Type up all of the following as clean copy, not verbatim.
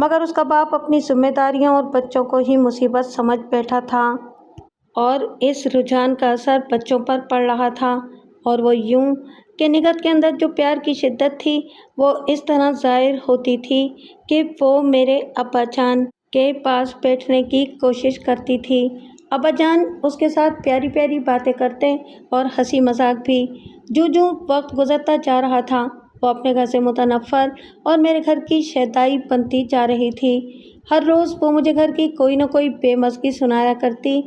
مگر اس کا باپ اپنی ذمہ داریوں اور بچوں کو ہی مصیبت سمجھ بیٹھا تھا، اور اس رجحان کا اثر بچوں پر پڑ رہا تھا، اور وہ یوں کہ نگہت کے اندر جو پیار کی شدت تھی وہ اس طرح ظاہر ہوتی تھی کہ وہ میرے ابا جان کے پاس بیٹھنے کی کوشش کرتی تھی۔ ابا جان اس کے ساتھ پیاری پیاری باتیں کرتے اور ہنسی مذاق بھی۔ جوں وقت گزرتا جا رہا تھا وہ اپنے گھر سے متنفر اور میرے گھر کی شیدائی بنتی جا رہی تھی۔ ہر روز وہ مجھے گھر کی کوئی نہ کوئی بے مزگی سنایا کرتی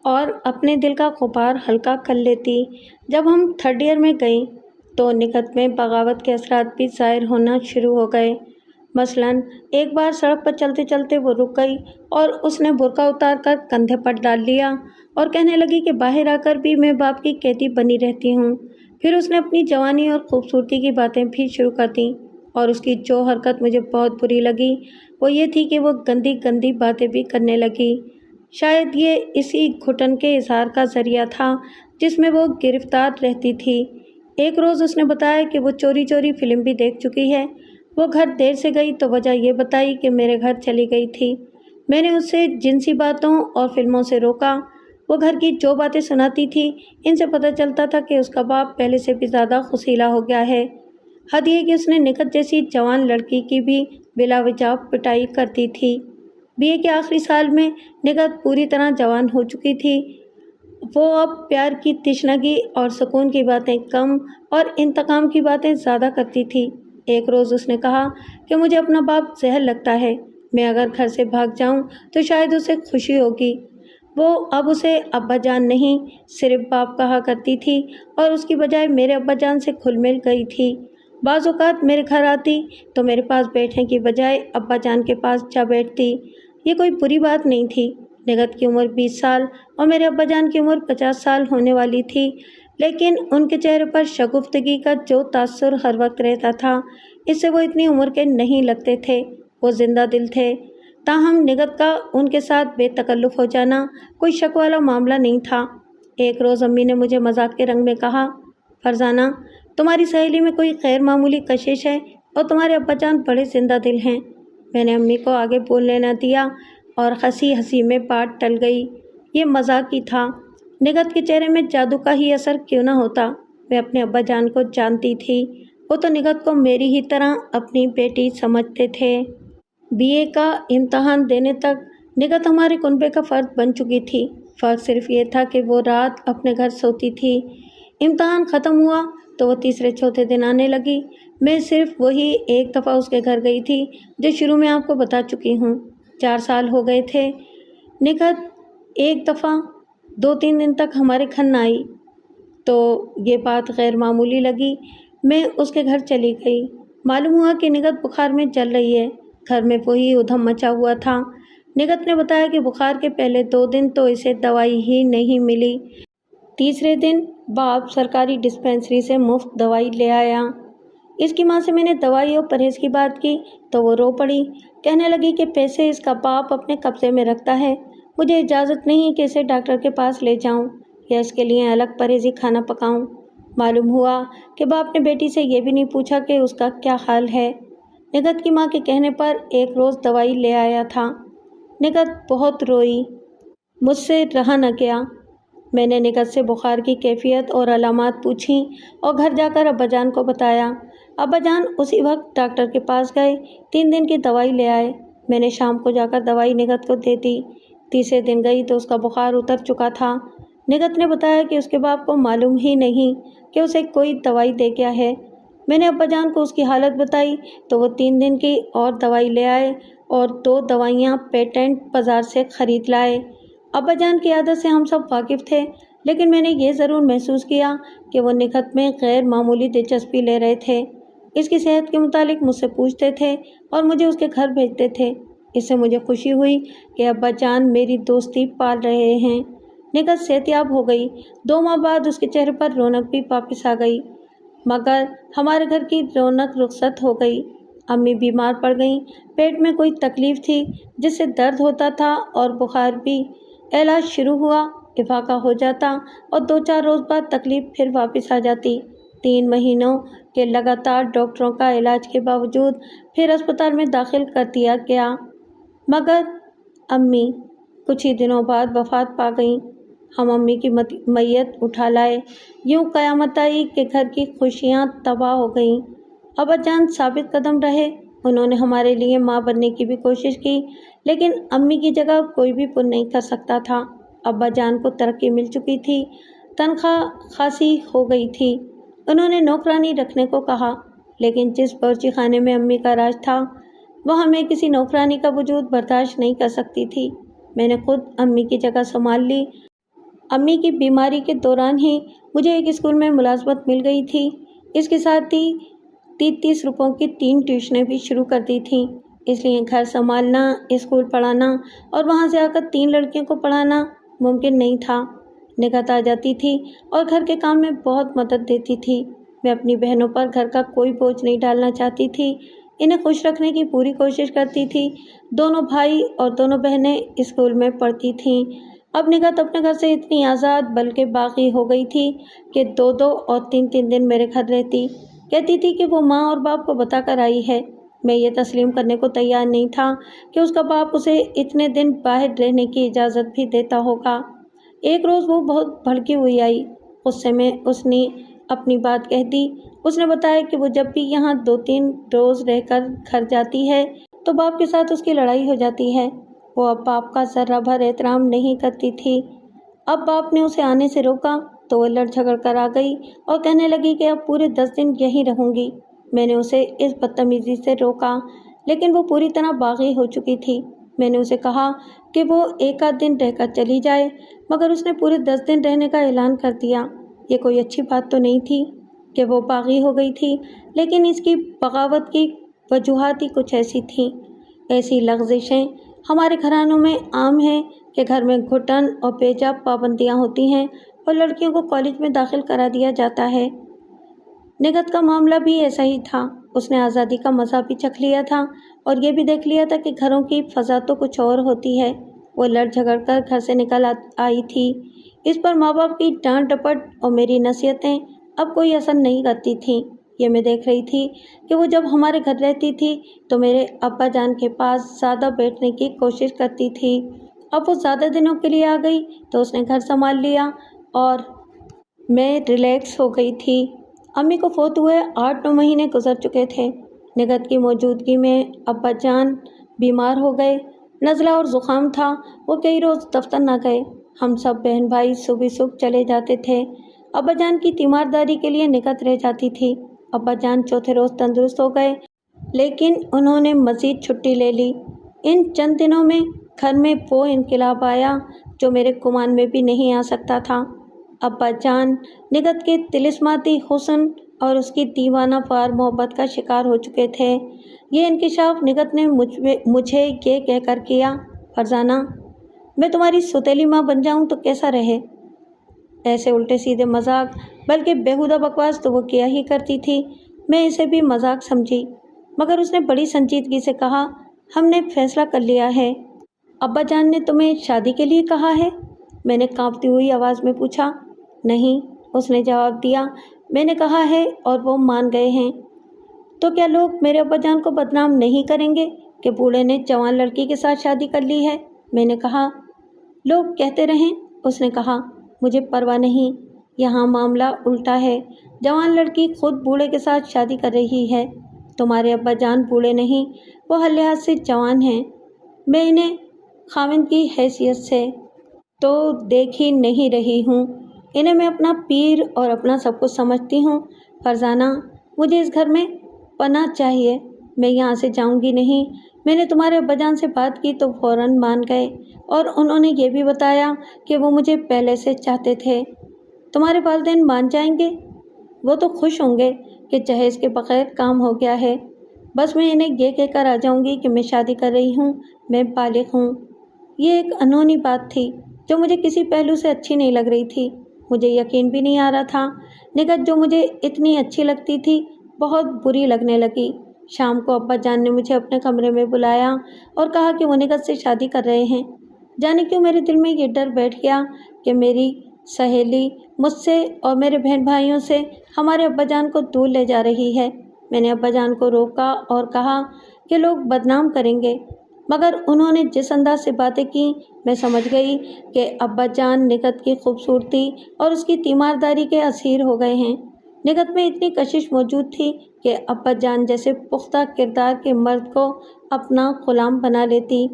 اور اپنے دل کا غبار ہلکا کر لیتی۔ جب ہم 3rd ایئر میں گئیں تو نگہت میں بغاوت کے اثرات بھی ظاہر ہونا شروع ہو گئے۔ مثلاً ایک بار سڑک پر چلتے چلتے وہ رک گئی اور اس نے برقع اتار کر کندھے پر ڈال لیا اور کہنے لگی کہ باہر آ کر بھی میں باپ کی قیدی بنی رہتی ہوں۔ پھر اس نے اپنی جوانی اور خوبصورتی کی باتیں بھی شروع کر دیں، اور اس کی جو حرکت مجھے بہت بری لگی وہ یہ تھی کہ وہ گندی گندی باتیں بھی کرنے لگی۔ شاید یہ اسی گھٹن کے اظہار کا ذریعہ تھا جس میں وہ گرفتار رہتی تھی۔ ایک روز اس نے بتایا کہ وہ چوری چوری فلم بھی دیکھ چکی ہے۔ وہ گھر دیر سے گئی تو وجہ یہ بتائی کہ میرے گھر چلی گئی تھی۔ میں نے اس سے جنسی باتوں اور فلموں سے روکا۔ وہ گھر کی جو باتیں سناتی تھی ان سے پتہ چلتا تھا کہ اس کا باپ پہلے سے بھی زیادہ خوشیلا ہو گیا ہے۔ حد یہ کہ اس نے نگہت جیسی جوان لڑکی کی بھی بلا وجہ پٹائی کرتی تھی۔ BA کے آخری سال میں نگہت پوری طرح جوان ہو چکی تھی۔ وہ اب پیار کی تشنگی اور سکون کی باتیں کم اور انتقام کی باتیں زیادہ کرتی تھی۔ ایک روز اس نے کہا کہ مجھے اپنا باپ زہر لگتا ہے، میں اگر گھر سے بھاگ جاؤں تو شاید اسے خوشی ہوگی۔ وہ اب اسے ابا جان نہیں صرف باپ کہا کرتی تھی اور اس کی بجائے میرے ابا جان سے گھل مل گئی تھی۔ بعض اوقات میرے گھر آتی تو میرے پاس بیٹھنے کی بجائے ابا جان کے پاس جا بیٹھتی۔ یہ کوئی بری بات نہیں تھی۔ نگہت کی عمر 20 سال اور میرے ابا جان کی عمر 50 سال ہونے والی تھی، لیکن ان کے چہرے پر شگفتگی کا جو تاثر ہر وقت رہتا تھا اس سے وہ اتنی عمر کے نہیں لگتے تھے۔ وہ زندہ دل تھے۔ تاہم نگہت کا ان کے ساتھ بے تکلف ہو جانا کوئی شک والا معاملہ نہیں تھا۔ ایک روز امی نے مجھے مذاق کے رنگ میں کہا، فرزانہ تمہاری سہیلی میں کوئی غیر معمولی کشش ہے اور تمہارے ابا جان بڑے زندہ دل ہیں۔ میں نے امی کو آگے بولنے نہ دیا اور ہنسی ہنسی میں بات ٹل گئی۔ یہ مذاق ہی تھا۔ نگہت کے چہرے میں جادو کا ہی اثر کیوں نہ ہوتا، میں اپنے ابا جان کو جانتی تھی۔ وہ تو نگہت کو میری ہی طرح اپنی بیٹی سمجھتے تھے۔ BA کا امتحان دینے تک نگہت ہمارے کنبے کا فرد بن چکی تھی۔ فرق صرف یہ تھا کہ وہ رات اپنے گھر سوتی تھی۔ امتحان ختم ہوا تو وہ تیسرے چوتھے دن آنے لگی۔ میں صرف وہی ایک دفعہ اس کے گھر گئی تھی جو شروع میں آپ کو بتا چکی ہوں۔ 4 سال ہو گئے تھے۔ نگہت ایک دفعہ 2-3 دن تک ہمارے گھر نہ آئی تو یہ بات غیر معمولی لگی۔ میں اس کے گھر چلی گئی۔ معلوم ہوا کہ نگہت بخار میں جل رہی ہے۔ گھر میں وہی ادھم مچا ہوا تھا۔ نگہت نے بتایا کہ بخار کے پہلے 2 دن تو اسے دوائی ہی نہیں ملی۔ تیسرے دن باپ سرکاری ڈسپینسری سے مفت دوائی لے آیا۔ اس کی ماں سے میں نے دوائی اور پرہیز کی بات کی تو وہ رو پڑی۔ کہنے لگی کہ پیسے اس کا باپ اپنے قبضے میں رکھتا ہے، مجھے اجازت نہیں کہ اسے ڈاکٹر کے پاس لے جاؤں یا اس کے لیے الگ پرہیزی کھانا پکاؤں۔ معلوم ہوا کہ باپ نے بیٹی سے یہ بھی نہیں پوچھا کہ اس کا کیا حال ہے۔ نگہت کی ماں کے کہنے پر ایک روز دوائی لے آیا تھا۔ نگہت بہت روئی، مجھ سے رہا نہ گیا۔ میں نے نگہت سے بخار کی کیفیت اور علامات پوچھیں اور گھر جا کر ابا جان کو بتایا۔ ابا جان اسی وقت ڈاکٹر کے پاس گئے، 3 دن کی دوائی لے آئے۔ میں نے شام کو جا کر دوائی نگہت کو دے دی۔ تیسرے دن گئی تو اس کا بخار اتر چکا تھا۔ نگہت نے بتایا کہ اس کے باپ کو معلوم ہی نہیں کہ اسے کوئی دوائی دے گیا ہے۔ میں نے ابا جان کو اس کی حالت بتائی تو وہ 3 دن کی اور دوائی لے آئے اور 2 دوائیاں پیٹنٹ بازار سے خرید لائے۔ ابا جان کی عادت سے ہم سب واقف تھے، لیکن میں نے یہ ضرور محسوس کیا کہ وہ نگہت میں غیر معمولی دلچسپی لے رہے تھے۔ اس کی صحت کے متعلق مجھ سے پوچھتے تھے اور مجھے اس کے گھر بھیجتے تھے۔ اس سے مجھے خوشی ہوئی کہ ابا جان میری دوستی پال رہے ہیں۔ نگہت صحتیاب ہو گئی۔ 2 ماہ بعد اس کے چہرے پر رونق بھی واپس آ گئی، مگر ہمارے گھر کی رونق رخصت ہو گئی۔ امی بیمار پڑ گئیں۔ پیٹ میں کوئی تکلیف تھی جس سے درد ہوتا تھا اور بخار بھی۔ علاج شروع ہوا، افاقہ ہو جاتا اور 2-4 روز بعد تکلیف پھر واپس آ جاتی۔ 3 مہینوں کہ لگاتار ڈاکٹروں کا علاج کے باوجود پھر اسپتال میں داخل کر دیا گیا، مگر امی کچھ ہی دنوں بعد وفات پا گئیں۔ ہم امی کی میت اٹھا لائے، یوں قیامت آئی کہ گھر کی خوشیاں تباہ ہو گئیں۔ ابا جان ثابت قدم رہے، انہوں نے ہمارے لیے ماں بننے کی بھی کوشش کی، لیکن امی کی جگہ کوئی بھی پن نہیں کر سکتا تھا۔ ابا جان کو ترقی مل چکی تھی، تنخواہ خاصی ہو گئی تھی، انہوں نے نوکرانی رکھنے کو کہا، لیکن جس باورچی خانے میں امی کا راج تھا وہاں میں کسی نوکرانی کا وجود برداشت نہیں کر سکتی تھی۔ میں نے خود امی کی جگہ سنبھال لی۔ امی کی بیماری کے دوران ہی مجھے ایک اسکول میں ملازمت مل گئی تھی، اس کے ساتھ ہی 30 روپوں کی 3 ٹیوشنیں بھی شروع کر دی تھیں، اس لیے گھر سنبھالنا، اسکول پڑھانا اور وہاں سے آ کر 3 لڑکیوں کو پڑھانا ممکن نہیں تھا۔ نگہت آ جاتی تھی اور گھر کے کام میں بہت مدد دیتی تھی۔ میں اپنی بہنوں پر گھر کا کوئی بوجھ نہیں ڈالنا چاہتی تھی، انہیں خوش رکھنے کی پوری کوشش کرتی تھی۔ دونوں بھائی اور دونوں بہنیں اسکول میں پڑھتی تھیں۔ اب نگہت اپنے گھر سے اتنی آزاد بلکہ باغی ہو گئی تھی کہ 2 اور 3 دن میرے گھر رہتی، کہتی تھی کہ وہ ماں اور باپ کو بتا کر آئی ہے۔ میں یہ تسلیم کرنے کو تیار نہیں تھا کہ اس کا باپ اسے اتنے دن باہر رہنے کی اجازت بھی دیتا ہوگا۔ ایک روز وہ بہت بھڑکی ہوئی آئی، غصے میں اس نے اپنی بات کہہ دی۔ اس نے بتایا کہ وہ جب بھی یہاں 2-3 روز رہ کر گھر جاتی ہے تو باپ کے ساتھ اس کی لڑائی ہو جاتی ہے۔ وہ اب باپ کا ذرہ بھر احترام نہیں کرتی تھی۔ اب باپ نے اسے آنے سے روکا تو وہ لڑ جھگڑ کر آ گئی اور کہنے لگی کہ اب پورے 10 دن یہیں رہوں گی۔ میں نے اسے اس بدتمیزی سے روکا، لیکن وہ پوری طرح باغی ہو چکی تھی۔ میں نے اسے کہا کہ وہ 1 دن رہ کر چلی جائے، مگر اس نے پورے 10 دن رہنے کا اعلان کر دیا۔ یہ کوئی اچھی بات تو نہیں تھی کہ وہ باغی ہو گئی تھی، لیکن اس کی بغاوت کی وجوہات ہی کچھ ایسی تھیں۔ ایسی لغزشیں ہمارے گھرانوں میں عام ہیں کہ گھر میں گھٹن اور بیجا پابندیاں ہوتی ہیں اور لڑکیوں کو کالج میں داخل کرا دیا جاتا ہے۔ نگہت کا معاملہ بھی ایسا ہی تھا، اس نے آزادی کا مزہ بھی چکھ لیا تھا اور یہ بھی دیکھ لیا تھا کہ گھروں کی فضا تو کچھ اور ہوتی ہے۔ وہ لڑ جھگڑ کر گھر سے نکل آئی تھی، اس پر ماں باپ کی ڈانٹ ڈپٹ اور میری نصیحتیں اب کوئی اثر نہیں کرتی تھیں۔ یہ میں دیکھ رہی تھی کہ وہ جب ہمارے گھر رہتی تھی تو میرے ابا جان کے پاس زیادہ بیٹھنے کی کوشش کرتی تھی۔ اب وہ زیادہ دنوں کے لیے آ گئی تو اس نے گھر سنبھال لیا اور میں ریلیکس ہو گئی تھی۔ امی کو فوت ہوئے 8-9 مہینے گزر چکے تھے۔ نگہت کی موجودگی میں ابا جان بیمار ہو گئے، نزلہ اور زکام تھا، وہ کئی روز دفتر نہ گئے۔ ہم سب بہن بھائی صبح صبح چلے جاتے تھے۔ ابا جان کی تیمارداری کے لیے نگہت رہ جاتی تھی۔ ابا جان چوتھے روز تندرست ہو گئے، لیکن انہوں نے مزید چھٹی لے لی۔ ان چند دنوں میں گھر میں وہ انقلاب آیا جو میرے گمان میں بھی نہیں آ سکتا تھا۔ ابا جان نگہت کے طلسماتی حسن اور اس کی دیوانہ وار محبت کا شکار ہو چکے تھے۔ یہ انکشاف نگہت نے مجھے یہ کہہ کر کیا، فرزانہ میں تمہاری سوتیلی ماں بن جاؤں تو کیسا رہے؟ ایسے الٹے سیدھے مذاق بلکہ بیہودہ بکواس تو وہ کیا ہی کرتی تھی۔ میں اسے بھی مذاق سمجھی، مگر اس نے بڑی سنجیدگی سے کہا، ہم نے فیصلہ کر لیا ہے۔ ابا جان نے تمہیں شادی کے لیے کہا ہے؟ میں نے کانپتی ہوئی آواز میں پوچھا۔ نہیں، اس نے جواب دیا، میں نے کہا ہے اور وہ مان گئے ہیں۔ تو کیا لوگ میرے ابا جان کو بدنام نہیں کریں گے کہ بوڑھے نے جوان لڑکی کے ساتھ شادی کر لی ہے؟ میں نے کہا۔ لوگ کہتے رہیں، اس نے کہا، مجھے پرواہ نہیں، یہاں معاملہ الٹا ہے، جوان لڑکی خود بوڑھے کے ساتھ شادی کر رہی ہے۔ تمہارے ابا جان بوڑھے نہیں، وہ ہر لحاظ سے جوان ہیں۔ میں انہیں خاوند کی حیثیت سے تو دیکھ ہی نہیں رہی ہوں، انہیں میں اپنا پیر اور اپنا سب کچھ سمجھتی ہوں۔ فرزانہ مجھے اس گھر میں پناہ چاہیے، میں یہاں سے جاؤں گی نہیں۔ میں نے تمہارے ابا جان سے بات کی تو فوراً مان گئے اور انہوں نے یہ بھی بتایا کہ وہ مجھے پہلے سے چاہتے تھے۔ تمہارے والدین مان جائیں گے؟ وہ تو خوش ہوں گے کہ جہیز کے بغیر کام ہو گیا ہے۔ بس میں انہیں یہ کہہ کر آ جاؤں گی کہ میں شادی کر رہی ہوں، میں بالغ ہوں۔ یہ ایک انہونی بات تھی جو مجھے کسی پہلو سے اچھی نہیں لگ رہی تھی، مجھے یقین بھی نہیں آ رہا تھا۔ نگہت جو مجھے اتنی اچھی لگتی تھی بہت بری لگنے لگی۔ شام کو ابا جان نے مجھے اپنے کمرے میں بلایا اور کہا کہ وہ نگہت سے شادی کر رہے ہیں۔ جانے کیوں میرے دل میں یہ ڈر بیٹھ گیا کہ میری سہیلی مجھ سے اور میرے بہن بھائیوں سے ہمارے ابا جان کو دور لے جا رہی ہے۔ میں نے ابا جان کو روکا اور کہا کہ لوگ بدنام کریں گے، مگر انہوں نے جس انداز سے باتیں کی میں سمجھ گئی کہ ابا جان نکھت کی خوبصورتی اور اس کی تیمارداری کے اسیر ہو گئے ہیں۔ نکھت میں اتنی کشش موجود تھی کہ ابا جان جیسے پختہ کردار کے مرد کو اپنا غلام بنا لیتی۔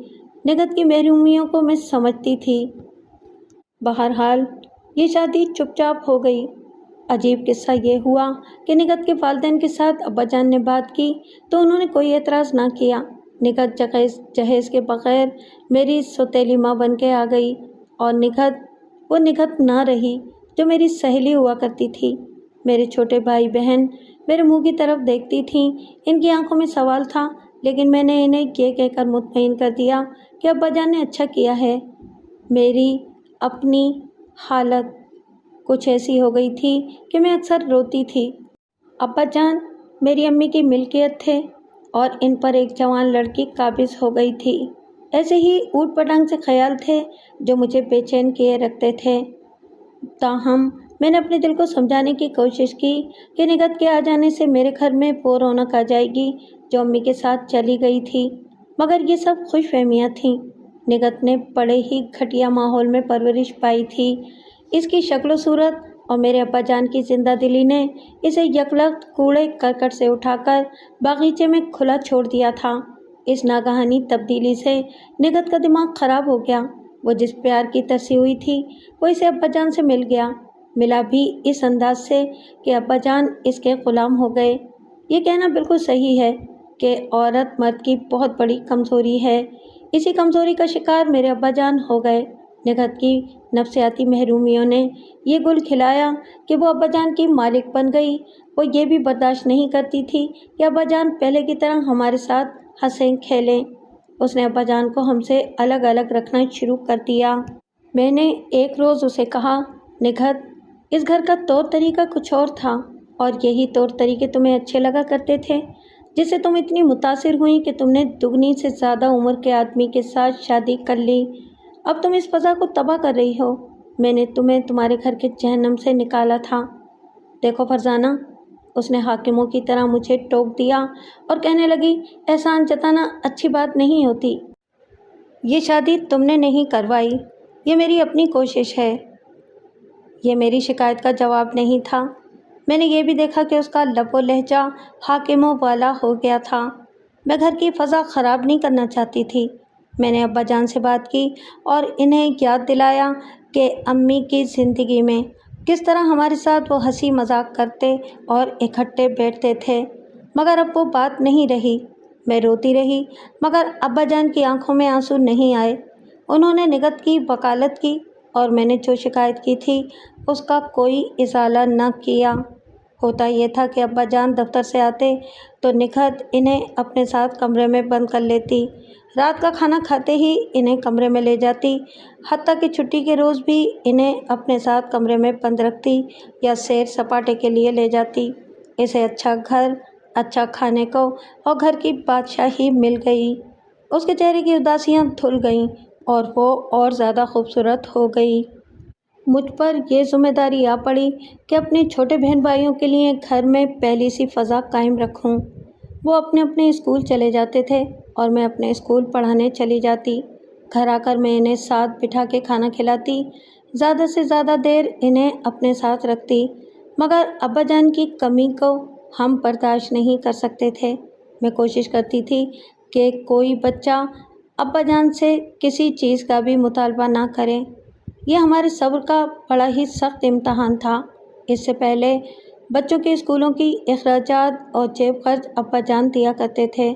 نکھت کی محرومیوں کو میں سمجھتی تھی۔ بہرحال یہ شادی چپ چاپ ہو گئی۔ عجیب قصہ یہ ہوا کہ نکھت کے والدین کے ساتھ ابا جان نے بات کی تو انہوں نے کوئی اعتراض نہ کیا۔ نکھت جہیز کے بغیر میری سوتیلی ماں بن کے آ گئی، اور نکھت وہ نکھت نہ رہی جو میری سہیلی ہوا کرتی تھی۔ میرے چھوٹے بھائی بہن میرے منہ کی طرف دیکھتی تھیں، ان کی آنکھوں میں سوال تھا، لیکن میں نے انہیں یہ کہہ کر مطمئن کر دیا کہ ابا جان نے اچھا کیا ہے۔ میری اپنی حالت کچھ ایسی ہو گئی تھی کہ میں اکثر روتی تھی۔ ابا جان میری امی کی ملکیت تھے اور ان پر ایک جوان لڑکی قابض ہو گئی تھی۔ ایسے ہی اوٹ پٹانگ سے خیال تھے جو مجھے بے چین کیے رکھتے تھے۔ تاہم میں نے اپنے دل کو سمجھانے کی کوشش کی کہ نکھت کے آ جانے سے میرے گھر میں وہ رونق آ جائے گی جو امی کے ساتھ چلی گئی تھی، مگر یہ سب خوش فہمیاں تھیں۔ نکھت نے بڑے ہی گھٹیا ماحول میں پرورش پائی تھی۔ اس کی شکل و صورت اور میرے ابا جان کی زندہ دلی نے اسے یکلخت کوڑے کرکٹ سے اٹھا کر باغیچے میں کھلا چھوڑ دیا تھا۔ اس ناگہانی تبدیلی سے نکھت کا دماغ خراب ہو گیا۔ وہ جس پیار کی ترسی ہوئی تھی وہ اسے ابا جان سے مل گیا، ملا بھی اس انداز سے کہ ابا جان اس کے غلام ہو گئے۔ یہ کہنا بالکل صحیح ہے کہ عورت مرد کی بہت بڑی کمزوری ہے۔ اسی کمزوری کا شکار میرے ابا جان ہو گئے۔ نکھت کی نفسیاتی محرومیوں نے یہ گل کھلایا کہ وہ ابا جان کی مالک بن گئی۔ وہ یہ بھی برداشت نہیں کرتی تھی کہ ابا جان پہلے کی طرح ہمارے ساتھ ہنسیں کھیلیں۔ اس نے ابا جان کو ہم سے الگ الگ رکھنا شروع کر دیا۔ میں نے ایک روز اسے کہا، نکھت، اس گھر کا طور طریقہ کچھ اور تھا، اور یہی طور طریقے تمہیں اچھے لگا کرتے تھے، جس سے تم اتنی متاثر ہوئیں کہ تم نے دگنی سے زیادہ عمر کے آدمی کے ساتھ شادی کر لی۔ اب تم اس فضا کو تباہ کر رہی ہو۔ میں نے تمہیں تمہارے گھر کے جہنم سے نکالا تھا۔ دیکھو فرزانہ، اس نے حاکموں کی طرح مجھے ٹوک دیا اور کہنے لگی، احسان جتانا اچھی بات نہیں ہوتی۔ یہ شادی تم نے نہیں کروائی، یہ میری اپنی کوشش ہے۔ یہ میری شکایت کا جواب نہیں تھا۔ میں نے یہ بھی دیکھا کہ اس کا لب و لہجہ حاکموں والا ہو گیا تھا۔ میں گھر کی فضا خراب نہیں کرنا چاہتی تھی۔ میں نے ابا جان سے بات کی اور انہیں یاد دلایا کہ امی کی زندگی میں کس طرح ہمارے ساتھ وہ ہنسی مذاق کرتے اور اکٹھے بیٹھتے تھے، مگر اب وہ بات نہیں رہی۔ میں روتی رہی، مگر ابا جان کی آنکھوں میں آنسو نہیں آئے۔ انہوں نے نکھت کی وکالت کی اور میں نے جو شکایت کی تھی اس کا کوئی ازالہ نہ کیا۔ ہوتا یہ تھا کہ ابا جان دفتر سے آتے تو نکھت انہیں اپنے ساتھ کمرے میں بند کر لیتی۔ رات کا کھانا کھاتے ہی انہیں کمرے میں لے جاتی، حتیٰ کہ چھٹی کے روز بھی انہیں اپنے ساتھ کمرے میں بند رکھتی یا سیر سپاٹے کے لیے لے جاتی۔ اسے اچھا گھر، اچھا کھانے کو اور گھر کی بادشاہی مل گئی۔ اس کے چہرے کی اداسیاں دھل گئیں اور وہ اور زیادہ خوبصورت ہو گئی۔ مجھ پر یہ ذمہ داری آ پڑی کہ اپنے چھوٹے بہن بھائیوں کے لیے گھر میں پہلی سی فضا قائم رکھوں۔ وہ اپنے اپنے اسکول چلے جاتے تھے اور میں اپنے اسکول پڑھانے چلی جاتی۔ گھر آ کر میں انہیں ساتھ بٹھا کے کھانا کھلاتی، زیادہ سے زیادہ دیر انہیں اپنے ساتھ رکھتی، مگر ابا جان کی کمی کو ہم برداشت نہیں کر سکتے تھے۔ میں کوشش کرتی تھی کہ کوئی بچہ ابا جان سے کسی چیز کا بھی مطالبہ نہ کرے۔ یہ ہمارے صبر کا بڑا ہی سخت امتحان تھا۔ اس سے پہلے بچوں کے اسکولوں کی اخراجات اور جیب خرچ ابا جان دیا کرتے تھے۔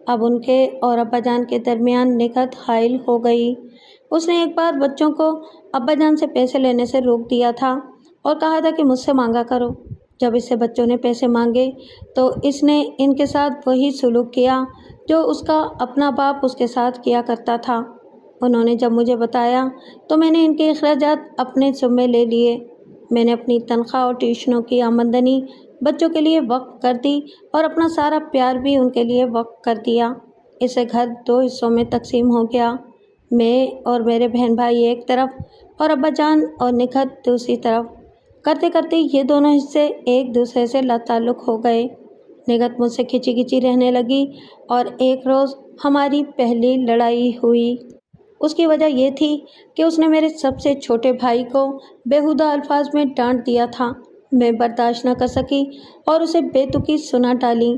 اب ان کے اور ابا جان کے درمیان نکھت حائل ہو گئی۔ اس نے ایک بار بچوں کو ابا جان سے پیسے لینے سے روک دیا تھا اور کہا تھا کہ مجھ سے مانگا کرو۔ جب اس سے بچوں نے پیسے مانگے تو اس نے ان کے ساتھ وہی سلوک کیا جو اس کا اپنا باپ اس کے ساتھ کیا کرتا تھا۔ انہوں نے جب مجھے بتایا تو میں نے ان کے اخراجات اپنے ذمے لے لیے۔ میں نے اپنی تنخواہ اور ٹیوشنوں کی آمدنی بچوں کے لیے وقف کر دی اور اپنا سارا پیار بھی ان کے لیے وقف کر دیا۔ اسے گھر 2 حصوں میں تقسیم ہو گیا۔ میں اور میرے بہن بھائی ایک طرف اور ابا جان اور نکھت دوسری طرف۔ کرتے کرتے یہ دونوں حصے ایک دوسرے سے لاتعلق ہو گئے۔ نکھت مجھ سے کھچی کھچی رہنے لگی اور ایک روز ہماری پہلی لڑائی ہوئی۔ اس کی وجہ یہ تھی کہ اس نے میرے سب سے چھوٹے بھائی کو بیہودہ الفاظ میں ڈانٹ دیا تھا۔ میں برداشت نہ کر سکی اور اسے بے تکی سنا ڈالی۔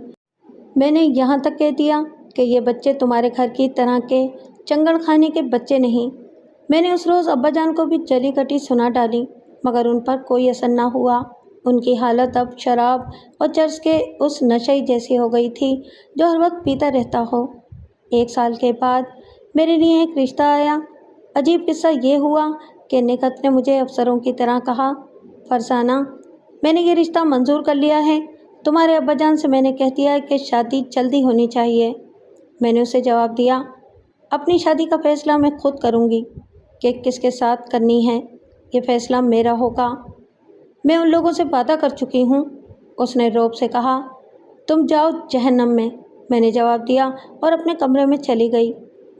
میں نے یہاں تک کہہ دیا کہ یہ بچے تمہارے گھر کی طرح کے چنگڑ خانے کے بچے نہیں۔ میں نے اس روز ابا جان کو بھی جلی کٹی سنا ڈالی، مگر ان پر کوئی اثر نہ ہوا۔ ان کی حالت اب شراب اور چرس کے اس نشے جیسی ہو گئی تھی جو ہر وقت پیتا رہتا ہو۔ 1 سال کے بعد میرے لیے ایک رشتہ آیا۔ عجیب قصہ یہ ہوا کہ نکھت نے مجھے افسروں کی طرح کہا، فرزانہ، میں نے یہ رشتہ منظور کر لیا ہے۔ تمہارے ابا جان سے میں نے کہہ دیا ہے کہ شادی جلدی ہونی چاہیے۔ میں نے اسے جواب دیا، اپنی شادی کا فیصلہ میں خود کروں گی کہ کس کے ساتھ کرنی ہے۔ یہ فیصلہ میرا ہوگا۔ میں ان لوگوں سے وعدہ کر چکی ہوں۔ اس نے رعب سے کہا، تم جاؤ جہنم میں۔ میں نے جواب دیا اور اپنے کمرے میں چلی گئی۔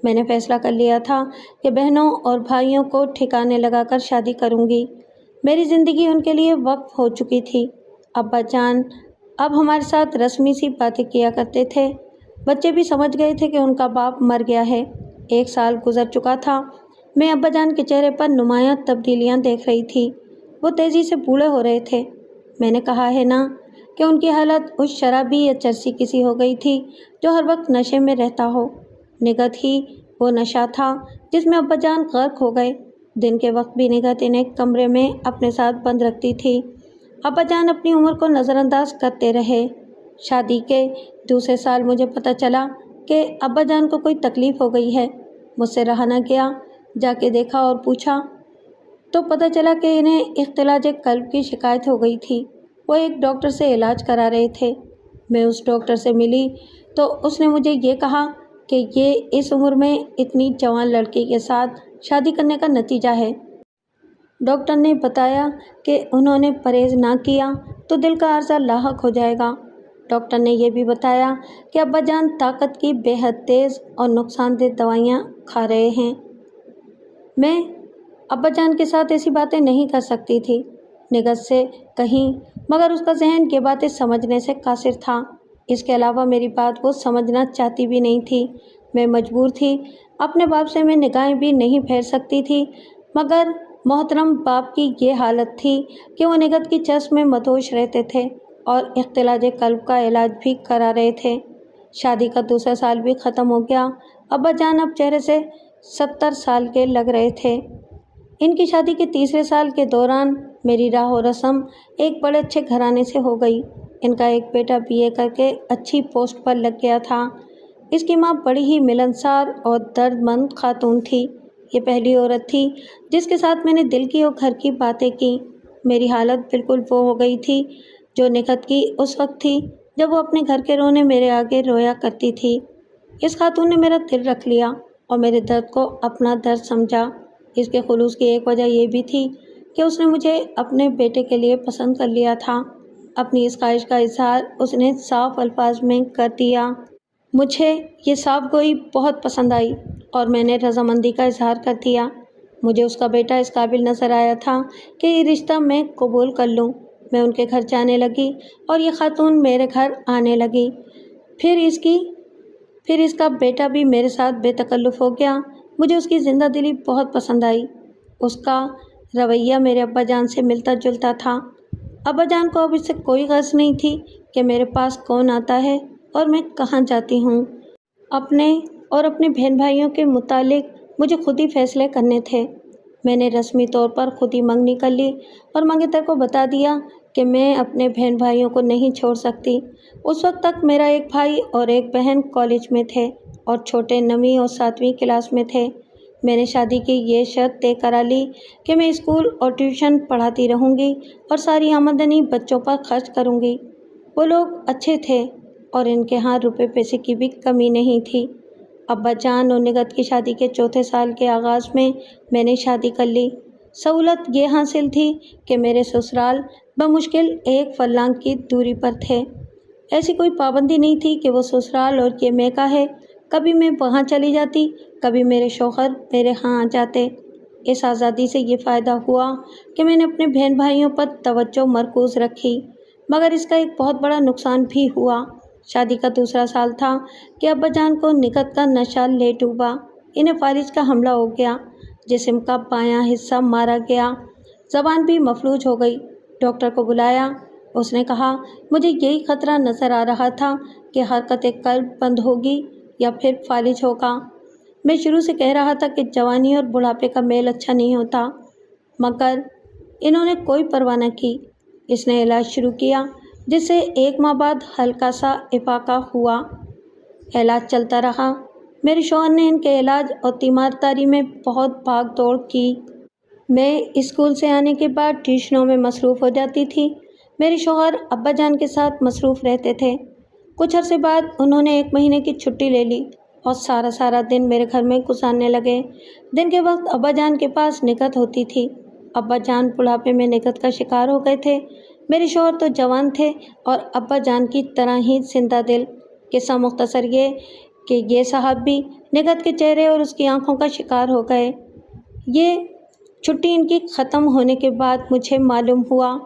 میں نے فیصلہ کر لیا تھا کہ بہنوں اور بھائیوں کو ٹھکانے لگا کر شادی کروں گی۔ میری زندگی ان کے لیے وقف ہو چکی تھی۔ ابا جان اب ہمارے ساتھ رسمی سی باتیں کیا کرتے تھے۔ بچے بھی سمجھ گئے تھے کہ ان کا باپ مر گیا ہے۔ 1 سال گزر چکا تھا۔ میں ابا جان کے چہرے پر نمایاں تبدیلیاں دیکھ رہی تھی۔ وہ تیزی سے بوڑھے ہو رہے تھے۔ میں نے کہا ہے نا کہ ان کی حالت اس شرابی یا چرسی کسی ہو گئی تھی جو ہر وقت نشے میں رہتا ہو۔ نکھت ہی وہ نشہ تھا جس میں ابا جان غرق ہو گئے۔ دن کے وقت بھی نکھت انہیں کمرے میں اپنے ساتھ بند رکھتی تھی۔ ابا جان اپنی عمر کو نظر انداز کرتے رہے۔ شادی کے دوسرے سال مجھے پتہ چلا کہ ابا جان کو کوئی تکلیف ہو گئی ہے۔ مجھ سے رہا نہ گیا، جا کے دیکھا اور پوچھا تو پتہ چلا کہ انہیں اختلاج قلب کی شکایت ہو گئی تھی۔ وہ ایک ڈاکٹر سے علاج کرا رہے تھے۔ میں اس ڈاکٹر سے ملی تو اس نے مجھے یہ کہا کہ یہ اس عمر میں اتنی جوان لڑکی کے ساتھ شادی کرنے کا نتیجہ ہے۔ ڈاکٹر نے بتایا کہ انہوں نے پرہیز نہ کیا تو دل کا عارضہ لاحق ہو جائے گا۔ ڈاکٹر نے یہ بھی بتایا کہ ابا جان طاقت کی بے حد تیز اور نقصان دہ دوائیاں کھا رہے ہیں۔ میں ابا جان کے ساتھ ایسی باتیں نہیں کر سکتی تھی، نکھت سے کہیں، مگر اس کا ذہن یہ باتیں سمجھنے سے قاصر تھا۔ اس کے علاوہ میری بات وہ سمجھنا چاہتی بھی نہیں تھی۔ میں مجبور تھی۔ اپنے باپ سے میں نگاہیں بھی نہیں پھیر سکتی تھی، مگر محترم باپ کی یہ حالت تھی کہ وہ نکھت کی چرس میں مدہوش رہتے تھے اور اختلاج قلب کا علاج بھی کرا رہے تھے۔ شادی کا دوسرا سال بھی ختم ہو گیا۔ ابا جان اب چہرے سے 70 سال کے لگ رہے تھے۔ ان کی شادی کے تیسرے سال کے دوران میری راہ و رسم ایک بڑے اچھے گھرانے سے ہو گئی۔ ان کا ایک بیٹا BA کر کے اچھی پوسٹ پر لگ گیا تھا۔ اس کی ماں بڑی ہی ملنسار اور درد مند خاتون تھی۔ یہ پہلی عورت تھی جس کے ساتھ میں نے دل کی اور گھر کی باتیں کی۔ میری حالت بالکل وہ ہو گئی تھی جو نکھت کی اس وقت تھی جب وہ اپنے گھر کے رونے میرے آگے رویا کرتی تھی۔ اس خاتون نے میرا دل رکھ لیا اور میرے درد کو اپنا درد سمجھا۔ اس کے خلوص کی ایک وجہ یہ بھی تھی کہ اس نے مجھے اپنے بیٹے کے لیے پسند کر لیا تھا۔ اپنی اس خواہش کا اظہار اس نے صاف الفاظ میں کر دیا۔ مجھے یہ صاف گوئی بہت پسند آئی اور میں نے رضامندی کا اظہار کر دیا۔ مجھے اس کا بیٹا اس قابل نظر آیا تھا کہ یہ رشتہ میں قبول کر لوں۔ میں ان کے گھر جانے لگی اور یہ خاتون میرے گھر آنے لگی۔ پھر اس کا بیٹا بھی میرے ساتھ بے تکلف ہو گیا۔ مجھے اس کی زندہ دلی بہت پسند آئی۔ اس کا رویہ میرے ابا جان سے ملتا جلتا تھا۔ ابا جان کو اب اس سے کوئی غرض نہیں تھی کہ میرے پاس کون آتا ہے اور میں کہاں جاتی ہوں۔ اپنے اور اپنے بہن بھائیوں کے متعلق مجھے خود ہی فیصلے کرنے تھے۔ میں نے رسمی طور پر خود ہی منگنی کر لی اور منگیتر کو بتا دیا کہ میں اپنے بہن بھائیوں کو نہیں چھوڑ سکتی۔ اس وقت تک میرا ایک بھائی اور ایک بہن کالج میں تھے اور چھوٹے 9ویں اور 7ویں کلاس میں تھے۔ میں نے شادی کی یہ شرط طے کرا لی کہ میں اسکول اور ٹیوشن پڑھاتی رہوں گی اور ساری آمدنی بچوں پر خرچ کروں گی۔ وہ لوگ اچھے تھے اور ان کے ہاں روپے پیسے کی بھی کمی نہیں تھی۔ ابا جان اور نکھت کی شادی کے چوتھے سال کے آغاز میں نے شادی کر لی۔ سہولت یہ حاصل تھی کہ میرے سسرال بمشکل 1 فرلانگ کی دوری پر تھے۔ ایسی کوئی پابندی نہیں تھی کہ وہ سسرال اور یہ میکا ہے، کبھی میں وہاں چلی جاتی کبھی میرے شوہر میرے ہاں آ جاتے۔ اس آزادی سے یہ فائدہ ہوا کہ میں نے اپنے بہن بھائیوں پر توجہ مرکوز رکھی، مگر اس کا ایک بہت بڑا نقصان بھی ہوا۔ شادی کا دوسرا سال تھا کہ ابا جان کو نکت کا نشہ لے ڈوبا۔ انہیں فالج کا حملہ ہو گیا، جسم کا بایاں حصہ مارا گیا، زبان بھی مفلوج ہو گئی۔ ڈاکٹر کو بلایا، اس نے کہا مجھے یہی خطرہ نظر آ رہا تھا کہ حرکت قلب بند ہوگی یا پھر فالج ہوگا۔ میں شروع سے کہہ رہا تھا کہ جوانی اور بڑھاپے کا میل اچھا نہیں ہوتا، مگر انہوں نے کوئی پرواہ نہ کی۔ اس نے علاج شروع کیا، جس سے 1 ماہ بعد ہلکا سا افاقہ ہوا۔ علاج چلتا رہا۔ میرے شوہر نے ان کے علاج اور تیمارداری میں بہت بھاگ دوڑ کی۔ میں اسکول سے آنے کے بعد ٹیوشنوں میں مصروف ہو جاتی تھی۔ میرے شوہر ابا جان کے ساتھ مصروف رہتے تھے۔ کچھ عرصے بعد انہوں نے 1 مہینے کی چھٹی لے لی اور سارا دن میرے گھر میں گزارنے لگے۔ دن کے وقت ابا جان کے پاس نکت ہوتی تھی۔ ابا جان بڑھاپے میں نکت کا شکار ہو گئے تھے۔ میرے شوہر تو جوان تھے اور ابا جان کی طرح ہی زندہ دل۔ قصہ مختصر یہ کہ یہ صاحب بھی نکت کے چہرے اور اس کی آنکھوں کا شکار ہو گئے۔ یہ چھٹی ان کی ختم ہونے کے بعد مجھے معلوم ہوا۔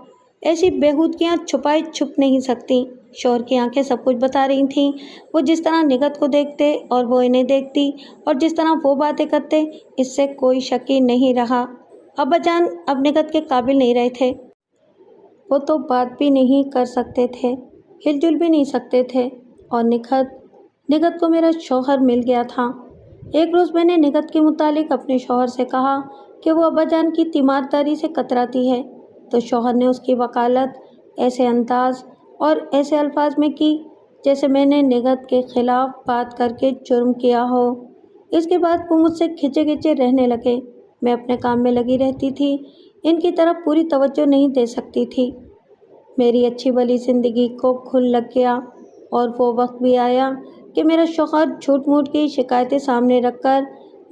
ایسی بےہودگیاں چھپائی چھپ نہیں سکتی۔ شوہر کی آنکھیں سب کچھ بتا رہی تھیں۔ وہ جس طرح نکت کو دیکھتے اور وہ انہیں دیکھتی، اور جس طرح وہ باتیں کرتے، اس سے کوئی شک ہی نہیں رہا۔ ابا جان اب نکت کے قابل نہیں رہے تھے۔ وہ تو بات بھی نہیں کر سکتے تھے، ہل جل بھی نہیں سکتے تھے، اور نکت کو میرا شوہر مل گیا تھا۔ ایک روز میں نے نکت کے متعلق اپنے شوہر سے کہا کہ وہ ابا جان کی تیمارداری سے کتراتی ہے، تو شوہر نے اس کی وکالت ایسے انداز اور ایسے الفاظ میں کی جیسے میں نے نکت کے خلاف بات کر کے جرم کیا ہو۔ اس کے بعد وہ مجھ سے کھچے کھچے رہنے لگے۔ میں اپنے کام میں لگی رہتی تھی، ان کی طرف پوری توجہ نہیں دے سکتی تھی۔ میری اچھی بھلی زندگی کو گھن لگ گیا، اور وہ وقت بھی آیا کہ میرا شوہر جھوٹ موٹ کی شکایتیں سامنے رکھ کر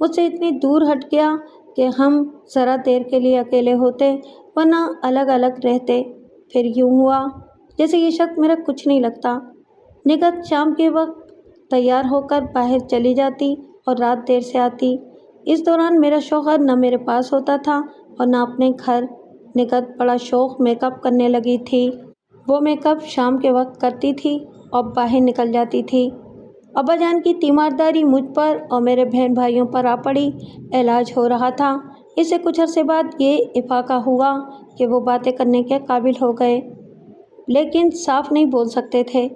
مجھ سے اتنی دور ہٹ گیا کہ ہم ذرا دیر کے لیے اکیلے ہوتے، ورنہ الگ الگ رہتے۔ پھر یوں ہوا جیسے یہ شخص میرا کچھ نہیں لگتا۔ نکت شام کے وقت تیار ہو کر باہر چلی جاتی اور رات دیر سے آتی۔ اس دوران میرا شوہر نہ میرے پاس ہوتا تھا اور نہ اپنے گھر۔ نکت بڑا شوق میک اپ کرنے لگی تھی۔ وہ میک اپ شام کے وقت کرتی تھی اور باہر نکل جاتی تھی۔ ابا جان کی تیمارداری مجھ پر اور میرے بہن بھائیوں پر آ پڑی۔ علاج ہو رہا تھا۔ اس سے کچھ عرصے بعد یہ افاقہ ہوا کہ وہ باتیں کرنے کے قابل ہو گئے، لیکن صاف نہیں بول سکتے تھے۔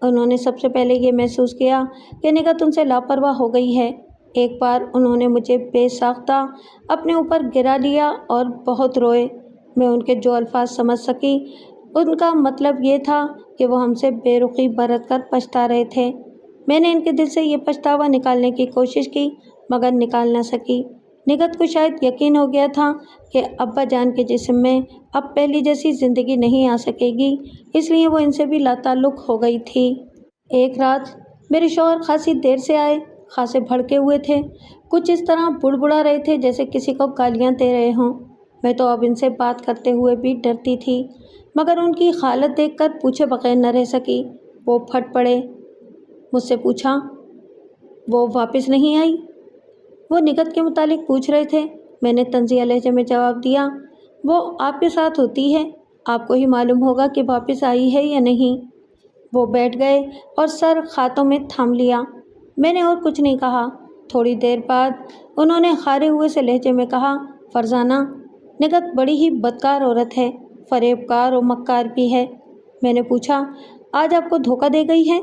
انہوں نے سب سے پہلے یہ محسوس کیا کہ نکت ان سے لاپرواہ ہو گئی ہے۔ ایک بار انہوں نے مجھے بے ساختہ اپنے اوپر گرا لیا اور بہت روئے۔ میں ان کے جو الفاظ سمجھ سکی، ان کا مطلب یہ تھا کہ وہ ہم سے بے رخی برت کر پچھتا رہے تھے۔ میں نے ان کے دل سے یہ پچھتاوا نکالنے کی کوشش کی، مگر نکال نہ سکی۔ نکت کو شاید یقین ہو گیا تھا کہ ابا جان کے جسم میں اب پہلی جیسی زندگی نہیں آ سکے گی، اس لیے وہ ان سے بھی لاتعلق ہو گئی تھی۔ ایک رات میرے شوہر خاصی دیر سے آئے، خاصے بھڑکے ہوئے تھے، کچھ اس طرح بڑبڑا رہے تھے جیسے کسی کو گالیاں دے رہے ہوں۔ میں تو اب ان سے بات کرتے ہوئے بھی ڈرتی تھی، مگر ان کی حالت دیکھ کر پوچھے بغیر نہ رہ سکی۔ وہ پھٹ پڑے۔ مجھ سے پوچھا، وہ واپس نہیں آئی؟ وہ نکت کے متعلق پوچھ رہے تھے۔ میں نے طنزیہ لہجے میں جواب دیا، وہ آپ کے ساتھ ہوتی ہے، آپ کو ہی معلوم ہوگا کہ واپس آئی ہے یا نہیں۔ وہ بیٹھ گئے اور سر ہاتھوں میں تھام لیا۔ میں نے اور کچھ نہیں کہا۔ تھوڑی دیر بعد انہوں نے ہارے ہوئے سے لہجے میں کہا، فرزانہ، نکت بڑی ہی بدکار عورت ہے، فریب کار اور مکار بھی ہے۔ میں نے پوچھا، آج آپ کو دھوکہ دے گئی ہے؟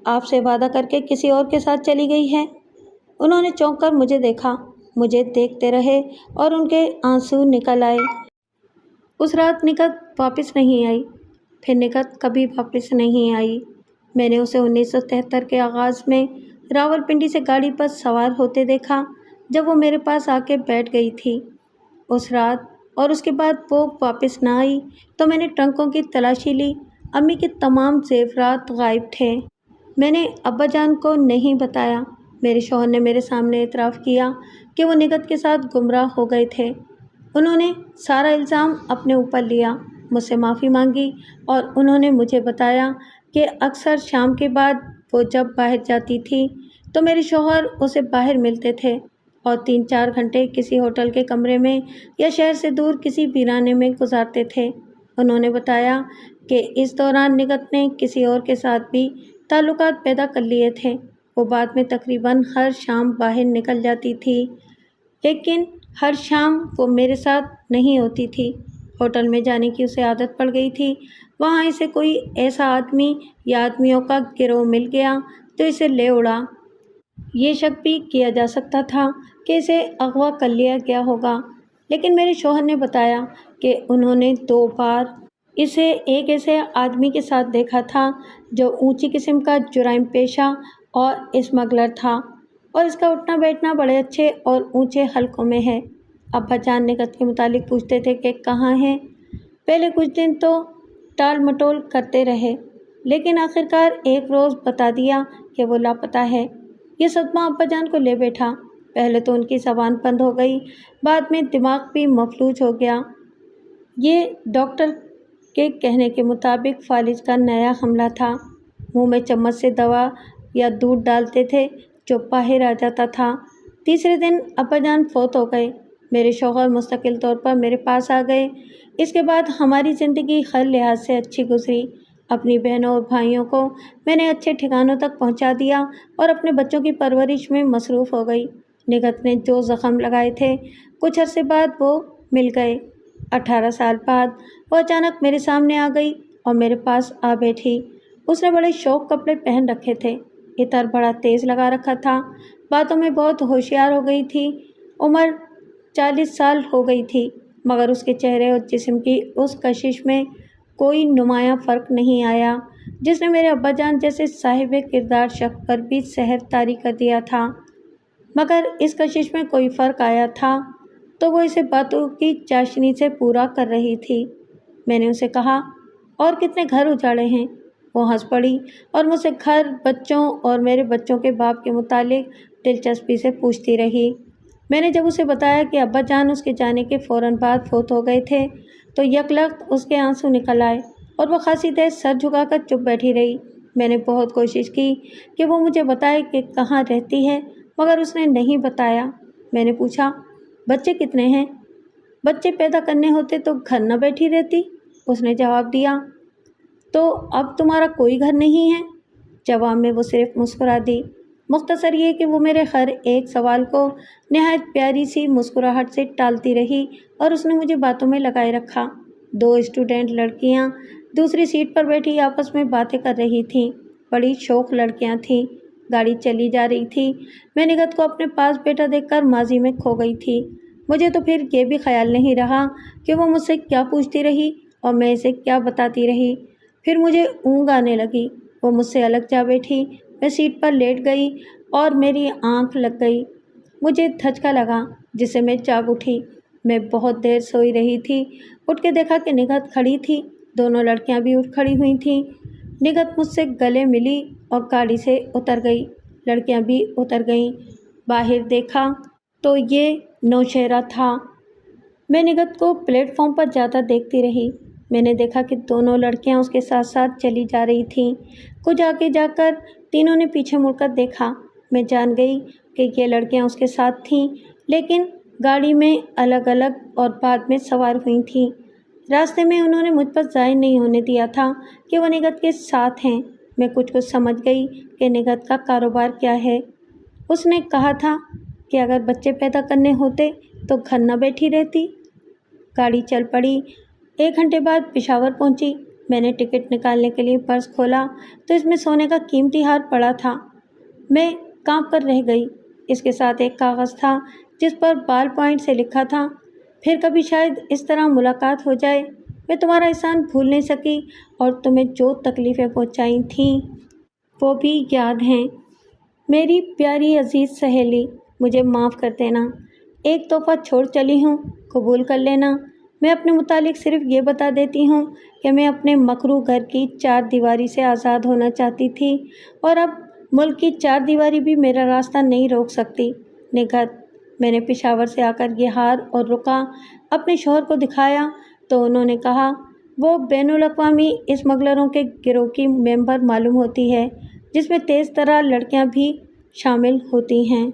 آپ سے وعدہ کر کے کسی اور کے ساتھ چلی گئی ہے؟ انہوں نے چونک کر مجھے دیکھا، مجھے دیکھتے رہے اور ان کے آنسو نکل آئے۔ اس رات نکت واپس نہیں آئی، پھر نکت کبھی واپس نہیں آئی۔ میں نے اسے 1973 کے آغاز میں راولپنڈی سے گاڑی پر سوار ہوتے دیکھا، جب وہ میرے پاس آ کے بیٹھ گئی تھی۔ اس رات اور اس کے بعد وہ واپس نہ آئی تو میں نے ٹرنکوں کی تلاشی لی۔ امی کے تمام زیورات غائب تھے۔ میں نے ابا جان کو نہیں بتایا۔ میرے شوہر نے میرے سامنے اعتراف کیا کہ وہ نکت کے ساتھ گمراہ ہو گئے تھے۔ انہوں نے سارا الزام اپنے اوپر لیا، مجھ سے معافی مانگی، اور انہوں نے مجھے بتایا کہ اکثر شام کے بعد وہ جب باہر جاتی تھی تو میرے شوہر اسے باہر ملتے تھے اور 3-4 گھنٹے کسی ہوٹل کے کمرے میں یا شہر سے دور کسی ویرانے میں گزارتے تھے۔ انہوں نے بتایا کہ اس دوران نگہت نے کسی اور کے ساتھ بھی تعلقات پیدا کر لیے تھے۔ وہ بعد میں تقریباً ہر شام باہر نکل جاتی تھی، لیکن ہر شام وہ میرے ساتھ نہیں ہوتی تھی۔ ہوٹل میں جانے کی اسے عادت پڑ گئی تھی۔ وہاں اسے کوئی ایسا آدمی یا آدمیوں کا گروہ مل گیا تو اسے لے اڑا۔ یہ شک بھی کیا جا سکتا تھا کہ اسے اغوا کر لیا گیا ہوگا، لیکن میرے شوہر نے بتایا کہ انہوں نے 2 بار اسے ایک ایسے آدمی کے ساتھ دیکھا تھا جو اونچی قسم کا جرائم پیشہ اور اسمگلر تھا، اور اس کا اٹھنا بیٹھنا بڑے اچھے اور اونچے حلقوں میں ہے۔ ابا جان نگہت کے متعلق پوچھتے تھے کہ کہاں ہیں۔ پہلے کچھ دن تو ٹال مٹول کرتے رہے، لیکن آخرکار ایک روز بتا دیا کہ وہ لاپتہ ہے۔ یہ صدمہ ابا جان کو لے بیٹھا۔ پہلے تو ان کی زبان بند ہو گئی، بعد میں دماغ بھی مفلوج ہو گیا۔ یہ ڈاکٹر کے کہنے کے مطابق فالج کا نیا حملہ تھا۔ منہ میں چمچ سے دوا یا دودھ ڈالتے تھے جو باہر آ جاتا تھا۔ تیسرے دن ابا جان فوت ہو گئے۔ میرے شوہر مستقل طور پر میرے پاس آ گئے۔ اس کے بعد ہماری زندگی ہر لحاظ سے اچھی گزری۔ اپنی بہنوں اور بھائیوں کو میں نے اچھے ٹھکانوں تک پہنچا دیا اور اپنے بچوں کی پرورش میں مصروف ہو گئی۔ نگہت نے جو زخم لگائے تھے کچھ عرصے بعد وہ مل گئے۔ 18 سال بعد وہ اچانک میرے سامنے آ گئی اور میرے پاس آ بیٹھی۔ اس نے بڑے شوق کپڑے پہن رکھے تھے، عطر بڑا تیز لگا رکھا تھا، باتوں میں بہت ہوشیار ہو گئی تھی۔ عمر 40 سال ہو گئی تھی، مگر اس کے چہرے اور جسم کی اس کشش میں کوئی نمایاں فرق نہیں آیا جس نے میرے ابا جان جیسے صاحب کردار شخص پر بھی سحر طاری کر دیا تھا۔ مگر اس کشش میں کوئی فرق آیا تھا تو وہ اسے باتوں کی چاشنی سے پورا کر رہی تھی۔ میں نے اسے کہا، اور کتنے گھر اجاڑے ہیں؟ وہ ہنس پڑی اور مجھ سے گھر، بچوں اور میرے بچوں کے باپ کے متعلق دلچسپی سے پوچھتی رہی۔ میں نے جب اسے بتایا کہ ابا جان اس کے جانے کے فوراً بعد فوت ہو گئے تھے تو یکلخت اس کے آنسو نکل آئے اور وہ خاصی دیر سر جھکا کر چپ بیٹھی رہی۔ میں نے بہت کوشش کی کہ وہ مجھے بتائے کہ کہاں رہتی ہے، مگر اس نے نہیں بتایا۔ میں نے پوچھا، بچے کتنے ہیں؟ بچے پیدا کرنے ہوتے تو گھر نہ بیٹھی رہتی، اس نے جواب دیا۔ تو اب تمہارا کوئی گھر نہیں ہے؟ جواب میں وہ صرف مسکرا دی۔ مختصر یہ کہ وہ میرے ہر ایک سوال کو نہایت پیاری سی مسکراہٹ سے ٹالتی رہی اور اس نے مجھے باتوں میں لگائے رکھا۔ 2 اسٹوڈنٹ لڑکیاں دوسری سیٹ پر بیٹھی آپس میں باتیں کر رہی تھیں۔ بڑی شوخ لڑکیاں تھیں۔ گاڑی چلی جا رہی تھی۔ میں نگہت کو اپنے پاس بیٹھا دیکھ کر ماضی میں کھو گئی تھی۔ مجھے تو پھر یہ بھی خیال نہیں رہا کہ وہ مجھ سے کیا پوچھتی رہی اور میں اسے کیا بتاتی رہی۔ پھر مجھے اونگ آنے لگی۔ وہ مجھ سے الگ جا بیٹھی۔ میں سیٹ پر لیٹ گئی اور میری آنکھ لگ گئی۔ مجھے دھچکا لگا جس سے میں جاگ اٹھی۔ میں بہت دیر سوئی رہی تھی۔ اٹھ کے دیکھا کہ نگہت کھڑی تھی۔ دونوں لڑکیاں بھی اٹھ کھڑی ہوئی تھیں۔ نگہت مجھ سے گلے ملی اور گاڑی سے اتر گئی۔ لڑکیاں بھی اتر گئیں۔ باہر دیکھا تو یہ نوشہرہ تھا۔ میں نگہت کو پلیٹ فارم پر جاتا دیکھتی رہی۔ میں نے دیکھا کہ دونوں لڑکیاں اس کے ساتھ ساتھ چلی جا رہی تھیں۔ کچھ آگے جا کر تینوں نے پیچھے مڑ کر دیکھا۔ میں جان گئی کہ یہ لڑکیاں اس کے ساتھ تھیں، لیکن گاڑی میں الگ الگ اور بعد میں سوار ہوئی تھیں۔ راستے میں انہوں نے مجھ پر ظاہر نہیں ہونے دیا تھا کہ وہ نگہت کے ساتھ ہیں۔ میں کچھ سمجھ گئی کہ نگہت کا کاروبار کیا ہے۔ اس نے کہا تھا کہ اگر بچے پیدا کرنے ہوتے تو گھر نہ بیٹھی رہتی۔ گاڑی چل پڑی۔ 1 گھنٹے بعد پشاور پہنچی۔ میں نے ٹکٹ نکالنے کے لیے پرس کھولا تو اس میں سونے کا قیمتی ہار پڑا تھا۔ میں کانپ کر رہ گئی۔ اس کے ساتھ ایک کاغذ تھا جس پر بال پوائنٹ سے لکھا تھا، پھر کبھی شاید اس طرح ملاقات ہو جائے۔ میں تمہارا احسان بھول نہیں سکی اور تمہیں جو تکلیفیں پہنچائی تھیں وہ بھی یاد ہیں۔ میری پیاری عزیز سہیلی، مجھے معاف کر دینا۔ ایک تحفہ چھوڑ چلی ہوں، قبول کر لینا۔ میں اپنے متعلق صرف یہ بتا دیتی ہوں کہ میں اپنے مکروہ گھر کی 4 دیواری سے آزاد ہونا چاہتی تھی اور اب ملک کی 4 دیواری بھی میرا راستہ نہیں روک سکتی۔ نگہت، میں نے پشاور سے آ کر یہ ہار اور رکا اپنے شوہر کو دکھایا تو انہوں نے کہا، وہ بین الاقوامی اسمگلروں کے گروہ کی ممبر معلوم ہوتی ہے، جس میں تیز ترار لڑکیاں بھی شامل ہوتی ہیں۔